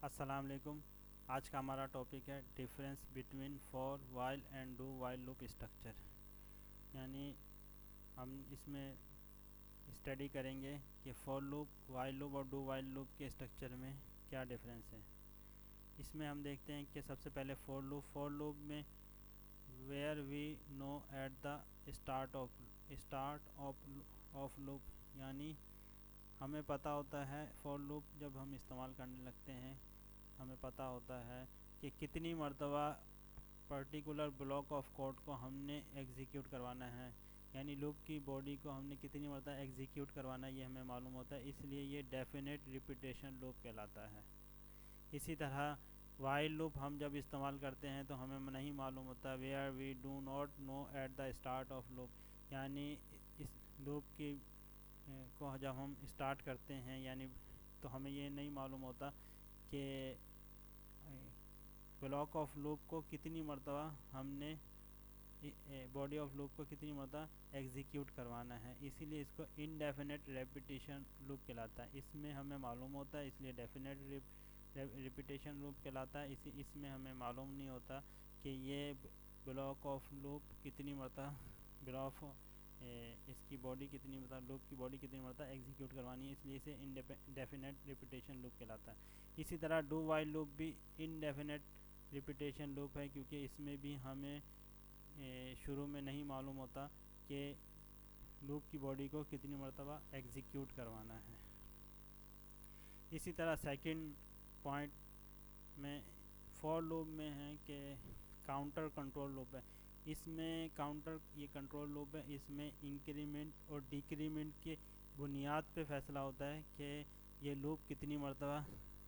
السلام علیکم۔ آج کا ہمارا ٹاپک ہے difference between for while and do while loop structure, یعنی ہم اس میں اسٹڈی کریں گے کہ فور لوپ، وائل لوپ اور ڈو وائل لوپ کے اسٹرکچر میں کیا ڈفرینس ہے۔ اس میں ہم دیکھتے ہیں کہ سب سے پہلے فور لوپ میں where we know at the start of loop, یعنی ہمیں پتہ ہوتا ہے فور لوپ جب ہم استعمال کرنے لگتے ہیں ہمیں پتہ ہوتا ہے کہ کتنی مرتبہ پرٹیکولر بلاک آف کوڈ کو ہم نے ایگزیکیوٹ کروانا ہے، یعنی لوپ کی باڈی کو ہم نے کتنی مرتبہ ایگزیکیوٹ کروانا ہے یہ ہمیں معلوم ہوتا ہے، اس لیے یہ ڈیفینیٹ ریپیٹیشن لوپ کہلاتا ہے۔ اسی طرح وائل لوپ ہم جب استعمال کرتے ہیں تو ہمیں نہیں معلوم ہوتا where we do not know at the start of loop, یعنی اس لوپ کی کو جب ہم اسٹارٹ کرتے ہیں یعنی تو ہمیں یہ نہیں معلوم ہوتا کہ بلاک آف لوپ کو کتنی مرتبہ ہم نے باڈی آف لوپ کو کتنی مرتبہ ایگزیکیوٹ کروانا ہے، اسی لیے اس کو انڈیفینیٹ ریپیٹیشن لوپ کہلاتا ہے۔ اس میں ہمیں معلوم ہوتا ہے اس لیے ڈیفینیٹ ریپیٹیشن لوپ کہلاتا ہے۔ اس میں ہمیں معلوم نہیں ہوتا کہ یہ بلاک آف لوپ کتنی مرتبہ اس کی باڈی کتنی مرتبہ لوپ کی باڈی کتنی مرتبہ ایگزیکیوٹ کروانی ہے، اس لیے اسے انڈیفینیٹ ریپیٹیشن لوپ کہلاتا ہے۔ اسی طرح ڈو وائل لوپ بھی انڈیفینیٹ ریپیٹیشن لوپ ہے، کیونکہ اس میں بھی ہمیں شروع میں نہیں معلوم ہوتا کہ لوپ کی باڈی کو کتنی مرتبہ ایگزیکیوٹ کروانا ہے۔ اسی طرح سیکنڈ پوائنٹ میں فور لوپ میں ہے کہ کاؤنٹر کنٹرول لوپ ہے۔ اس میں یہ کنٹرول لوپ ہے، اس میں انکریمنٹ اور ڈیکریمنٹ کے بنیاد پہ فیصلہ ہوتا ہے کہ یہ لوپ کتنی مرتبہ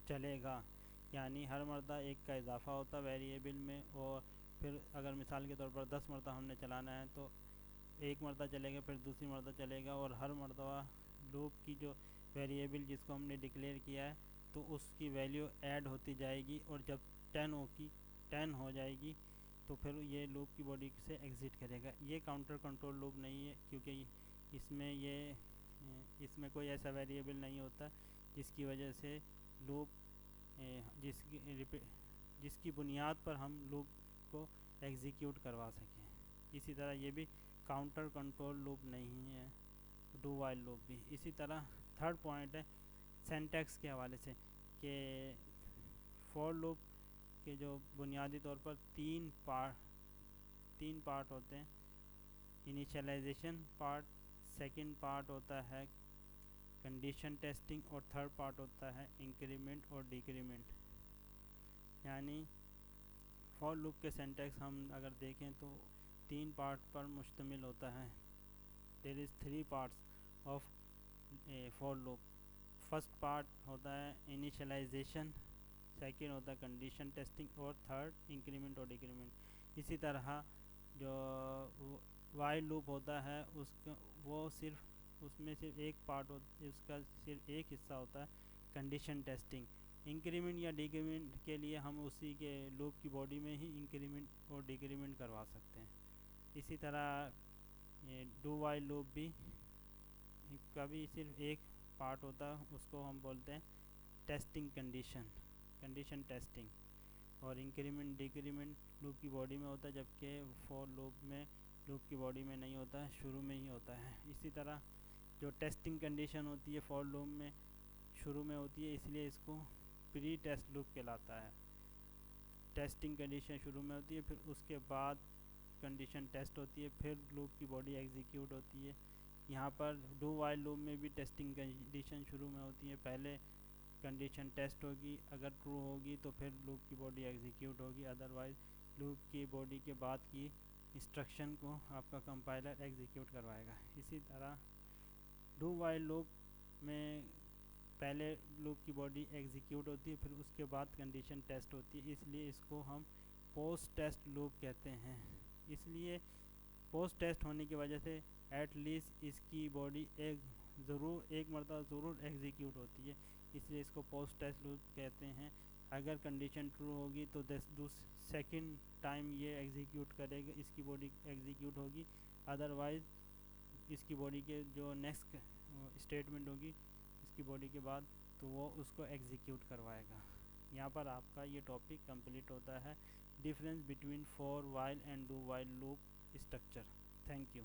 چلے گا، یعنی ہر مرتبہ ایک کا اضافہ ہوتا ہے ویریبل میں، اور پھر اگر مثال کے طور پر 10 مرتبہ ہم نے چلانا ہے تو ایک مرتبہ چلے گا، پھر دوسری مرتبہ چلے گا، اور ہر مرتبہ لوپ کی جو ویریبل جس کو ہم نے ڈکلیئر کیا ہے تو اس کی ویلیو ایڈ ہوتی جائے گی، اور جب 10 ہو جائے گی تو پھر یہ لوپ کی باڈی سے ایگزٹ کرے گا۔ یہ کاؤنٹر کنٹرول لوپ نہیں ہے، کیونکہ اس میں کوئی ایسا ویریبل نہیں ہوتا جس کی وجہ سے لوپ جس کی بنیاد پر ہم لوپ کو ایگزیکیوٹ کروا سکیں۔ اسی طرح یہ بھی کاؤنٹر کنٹرول لوپ نہیں ہے، ڈو وائل لوپ بھی۔ اسی طرح تھرڈ پوائنٹ ہے سینٹیکس کے حوالے سے کہ فور لوپ کے جو بنیادی طور پر تین پارٹ ہوتے ہیں، انیشلائزیشن پارٹ، سیکنڈ پارٹ ہوتا ہے کنڈیشن ٹیسٹنگ، اور تھرڈ پارٹ ہوتا ہے انکریمنٹ اور ڈیکریمنٹ۔ یعنی فور لوپ کے سینٹیکس ہم اگر دیکھیں تو تین پارٹ پر مشتمل ہوتا ہے۔ دیر از 3 parts of for loop. First part ہوتا ہے انیشلائزیشن، سیکنڈ ہوتا ہے کنڈیشن ٹیسٹنگ، اور تھرڈ انکریمنٹ اور ڈیکریمنٹ۔ اسی طرح جو وائل لوپ ہوتا ہے وہ صرف اس میں صرف ایک پارٹ اس کا صرف ایک حصہ ہوتا ہے کنڈیشن ٹیسٹنگ۔ انکریمنٹ یا ڈیکریمنٹ کے لیے ہم اسی کے لوپ کی باڈی میں ہی انکریمنٹ اور ڈیکریمنٹ کروا سکتے ہیں۔ اسی طرح ڈو وائل لوپ بھی کبھی صرف ایک پارٹ ہوتا ہے، اس کو ہم بولتے ہیں ٹیسٹنگ کنڈیشن ٹیسٹنگ، اور انکریمنٹ ڈیکریمنٹ لوپ کی باڈی میں ہوتا ہے، جبکہ فور لوپ میں لوپ کی باڈی میں نہیں ہوتا ہے، شروع میں ہی ہوتا ہے۔ اسی طرح جو ٹیسٹنگ کنڈیشن ہوتی ہے فور لوپ میں شروع میں ہوتی ہے، اس لیے اس کو پری ٹیسٹ لوپ کہلاتا ہے۔ ٹیسٹنگ کنڈیشن شروع میں ہوتی ہے، پھر اس کے بعد کنڈیشن ٹیسٹ ہوتی ہے، پھر لوپ کی باڈی ایگزیکیوٹ ہوتی ہے۔ یہاں پر ڈو وائل لوپ میں بھی ٹیسٹنگ کنڈیشن شروع میں ہوتی ہے، پہلے کنڈیشن ٹیسٹ ہوگی، اگر ٹرو ہوگی تو پھر لوپ کی باڈی ایگزیکیوٹ ہوگی، ادروائز لوپ کی باڈی کے بعد کی انسٹرکشن کو آپ کا کمپائلر ایگزیکیوٹ کروائے گا۔ اسی طرح ڈو وائل لوپ میں پہلے لوپ کی باڈی ایگزیکیوٹ ہوتی ہے، پھر اس کے بعد کنڈیشن ٹیسٹ ہوتی ہے، اس لیے اس کو ہم پوسٹ ٹیسٹ لوپ کہتے ہیں۔ اس لیے پوسٹ ٹیسٹ ہونے کی وجہ سے ایٹ لیسٹ اس کی باڈی ایک مرتبہ ضرور ایگزیکیوٹ ہوتی ہے، اس لیے اس کو پوسٹ ٹیسٹ لوپ کہتے ہیں۔ اگر کنڈیشن ٹرو ہوگی تو سیکنڈ ٹائم یہ ایگزیکیوٹ کرے گا، اس کی باڈی ایگزیکیوٹ ہوگی، ادروائز اس کی باڈی کے جو نیکسٹ اسٹیٹمنٹ ہوگی اس کی باڈی کے بعد تو وہ اس کو ایگزیکیوٹ کروائے گا۔ یہاں پر آپ کا یہ ٹاپک کمپلیٹ ہوتا ہے difference between for while and do while loop structure. Thank you.